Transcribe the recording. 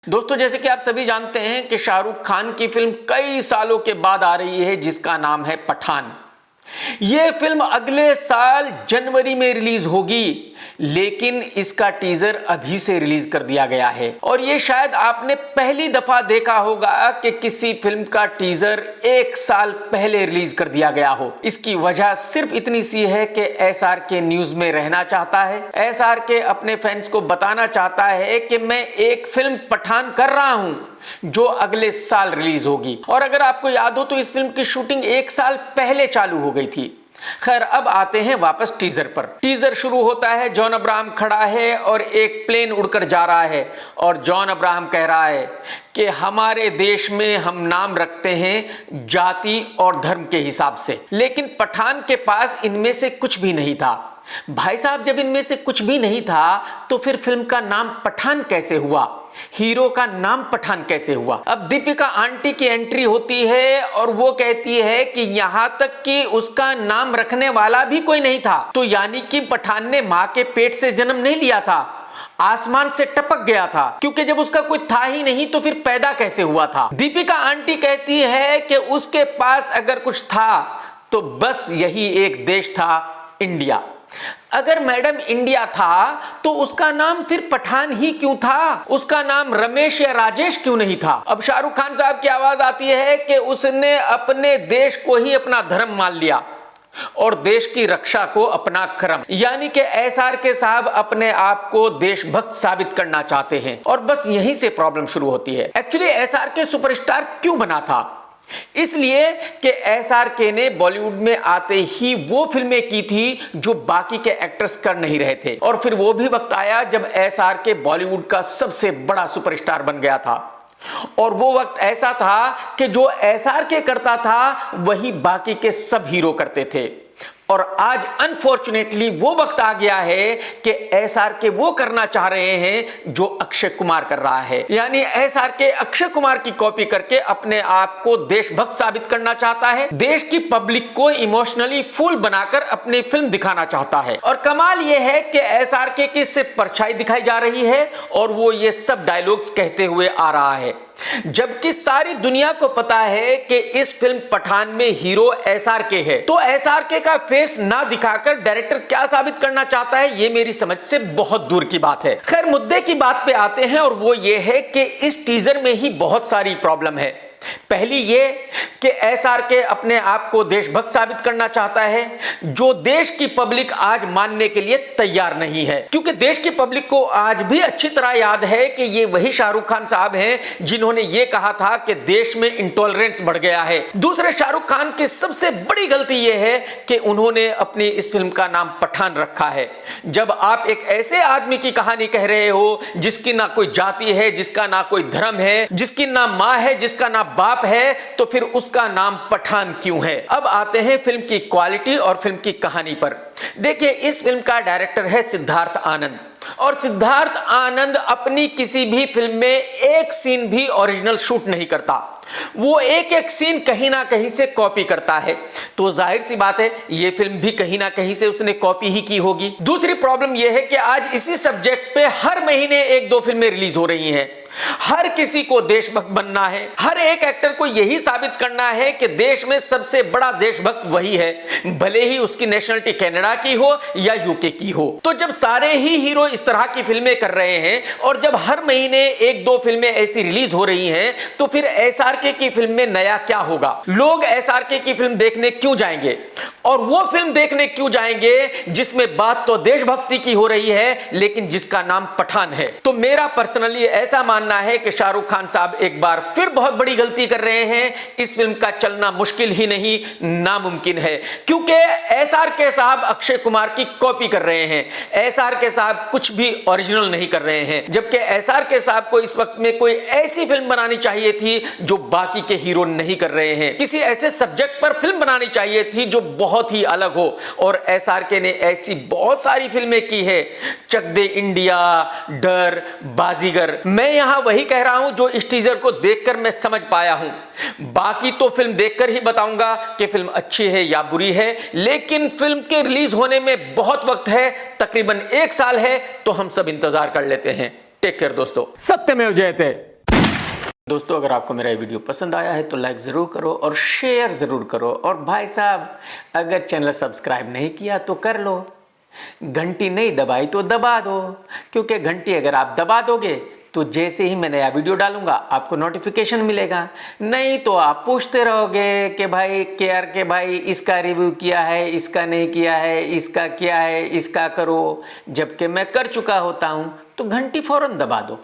दोस्तों, जैसे कि आप सभी जानते हैं कि शाहरुख खान की फिल्म कई सालों के बाद आ रही है जिसका नाम है पठान। यह फिल्म अगले साल जनवरी में रिलीज होगी, लेकिन इसका टीजर अभी से रिलीज कर दिया गया है। और यह शायद आपने पहली दफा देखा होगा कि किसी फिल्म का टीजर एक साल पहले रिलीज कर दिया गया हो। इसकी वजह सिर्फ इतनी सी है कि एसआरके न्यूज में रहना चाहता है। एसआरके अपने फैंस को बताना चाहता है कि मैं एक फिल्म पठान कर रहा हूं जो अगले साल रिलीज होगी। और अगर आपको याद हो तो इस फिल्म की शूटिंग एक साल पहले चालू हो गई थी। खैर, अब आते हैं वापस टीजर पर। टीजर शुरू होता है, जॉन अब्राहम खड़ा है और एक प्लेन उड़कर जा रहा है और जॉन अब्राहम कह रहा है कि हमारे देश में हम नाम रखते हैं जाति और धर्म के हिसाब से, लेकिन पठान के पास इनमें से कुछ भी नहीं था। भाई साहब, जब इनमें से कुछ भी नहीं था तो फिर फिल्म का नाम पठान कैसे हुआ? हीरो का नाम पठान कैसे हुआ? अब दीपिका आंटी की एंट्री होती है और वो कहती है कि यहां तक कि उसका नाम रखने वाला भी कोई नहीं था। तो यानी कि पठान ने मां के पेट से जन्म नहीं लिया था, आसमान से टपक गया था, क्योंकि जब उसका कोई था ही नहीं तो फिर पैदा कैसे हुआ था? दीपिका आंटी कहती है कि उसके पास अगर कुछ था तो बस यही एक देश था, इंडिया। अगर मैडम इंडिया था तो उसका नाम फिर पठान ही क्यों था? उसका नाम रमेश या राजेश क्यों नहीं था? अब शाहरुख खान साहब की आवाज आती है कि उसने अपने देश को ही अपना धर्म मान लिया और देश की रक्षा को अपना क्रम, यानी कि एसआरके साहब अपने आप को देशभक्त साबित करना चाहते हैं। और बस यहीं से प्रॉब्लम शुरू होती है। एक्चुअली एसआरके सुपरस्टार क्यों बना था? इसलिए कि एसआरके ने बॉलीवुड में आते ही वो फिल्में की थी जो बाकी के एक्टर्स कर नहीं रहे थे। और फिर वो भी वक्त आया जब एसआरके बॉलीवुड का सबसे बड़ा सुपरस्टार बन गया था। और वो वक्त ऐसा था कि जो एसआरके करता था वही बाकी के सब हीरो करते थे। और आज अनफॉर्चुनेटली वो वक्त आ गया है कि एसआरके वो करना चाह रहे हैं जो अक्षय कुमार कर रहा है। यानी एसआरके अक्षय कुमार की कॉपी करके अपने आप को देशभक्त साबित करना चाहता है, देश की पब्लिक को इमोशनली फूल बनाकर अपनी फिल्म दिखाना चाहता है। और कमाल ये है कि एसआरके की सिर्फ परछाई दिखाई जा रही है और वो ये सब डायलॉग्स कहते हुए आ रहा है, जबकि सारी दुनिया को पता है कि इस फिल्म पठान में हीरो एसआरके है। तो एसआरके का फेस ना दिखाकर डायरेक्टर क्या साबित करना चाहता है, ये मेरी समझ से बहुत दूर की बात है। खैर, मुद्दे की बात पे आते हैं और वो ये है कि इस टीजर में ही बहुत सारी प्रॉब्लम है। पहली ये कि एसआरके अपने आप को देशभक्त साबित करना चाहता है, जो देश की पब्लिक आज मानने के लिए तैयार नहीं है। क्योंकि देश की पब्लिक को आज भी अच्छी तरह याद है कि ये वही शाहरुख खान साहब हैं जिन्होंने ये कहा था कि देश में इंटॉलरेंस बढ़ गया है। दूसरे, शाहरुख खान की सबसे बड़ी गलती ये है कि उन्होंने अपनी इस फिल्म का नाम पठान रखा है। जब आप एक ऐसे आदमी की कहानी कह रहे हो जिसकी ना कोई जाति है, जिसका ना कोई धर्म है, जिसकी ना मां है, जिसका ना बाप है, तो फिर उसका नाम पठान क्यों है? अब आते हैं फिल्म की क्वालिटी और फिल्म की कहानी पर। देखिए, इस फिल्म का डायरेक्टर है सिद्धार्थ आनंद और सिद्धार्थ आनंद अपनी किसी भी फिल्म में एक सीन भी ओरिजिनल शूट नहीं करता। वो एक एक सीन कहीं ना कहीं से कॉपी करता है। तो जाहिर सी बात है ये फिल्म भी कहीं ना कहीं से उसने कॉपी ही की होगी। दूसरी प्रॉब्लम यह है कि आज इसी सब्जेक्ट पे हर महीने एक दो फिल्में रिलीज हो रही हैं। हर किसी को देशभक्त बनना है, हर एक एक्टर को यही साबित करना है कि देश में सबसे बड़ा देशभक्त वही है, भले ही उसकी नेशनलिटी कनाडा की हो या यूके की हो। तो जब सारे ही हीरो इस तरह की फिल्में कर रहे हैं और जब हर महीने एक दो फिल्में ऐसी रिलीज हो रही हैं, तो फिर एसआरके की फिल्म में नया क्या होगा? लोग एसआरके की फिल्म देखने क्यों जाएंगे? और वो फिल्म देखने क्यों जाएंगे जिसमें बात तो देशभक्ति की हो रही है लेकिन जिसका नाम पठान है? तो मेरा पर्सनली ऐसा मानना है कि शाहरुख खान साहब एक बार फिर बहुत बड़ी गलती कर रहे हैं। इस फिल्म का चलना मुश्किल ही नहीं, नामुमकिन है, क्योंकि एसआरके साहब अक्षय कुमार की कॉपी कर रहे हैं। एसआरके साहब कुछ भी ओरिजिनल नहीं कर रहे हैं, जबकि एसआरके साहब को इस वक्त में कोई ऐसी फिल्म बनानी चाहिए थी जो बाकी के हीरो नहीं कर रहे हैं। किसी ऐसे सब्जेक्ट पर फिल्म बनानी चाहिए थी जो बहुत ही अलग हो। और एसआरके ने ऐसी बहुत सारी फिल्में की है, चक दे इंडिया, डर, बाजीगर। मैं यहां वही कह रहा हूं जो इस टीजर को देखकर मैं समझ पाया हूं। बाकी तो फिल्म देखकर ही बताऊंगा कि फिल्म अच्छी है या बुरी है, लेकिन फिल्म के रिलीज होने में बहुत वक्त है, तकरीबन 1 साल है, तो हम सब इंतजार कर लेते हैं। टेक केयर दोस्तों। सत्यमेव जयते। दोस्तों, अगर आपको मेरा ये वीडियो पसंद आया है तो लाइक ज़रूर करो और शेयर ज़रूर करो। और भाई साहब, अगर चैनल सब्सक्राइब नहीं किया तो कर लो, घंटी नहीं दबाई तो दबा दो, क्योंकि घंटी अगर आप दबा दोगे तो जैसे ही मैं नया वीडियो डालूंगा आपको नोटिफिकेशन मिलेगा। नहीं तो आप पूछते रहोगे कि भाई केआर के भाई इसका रिव्यू किया है, इसका नहीं किया है, इसका क्या है, इसका करो, जबकि मैं कर चुका होता हूं। तो घंटी फौरन दबा दो।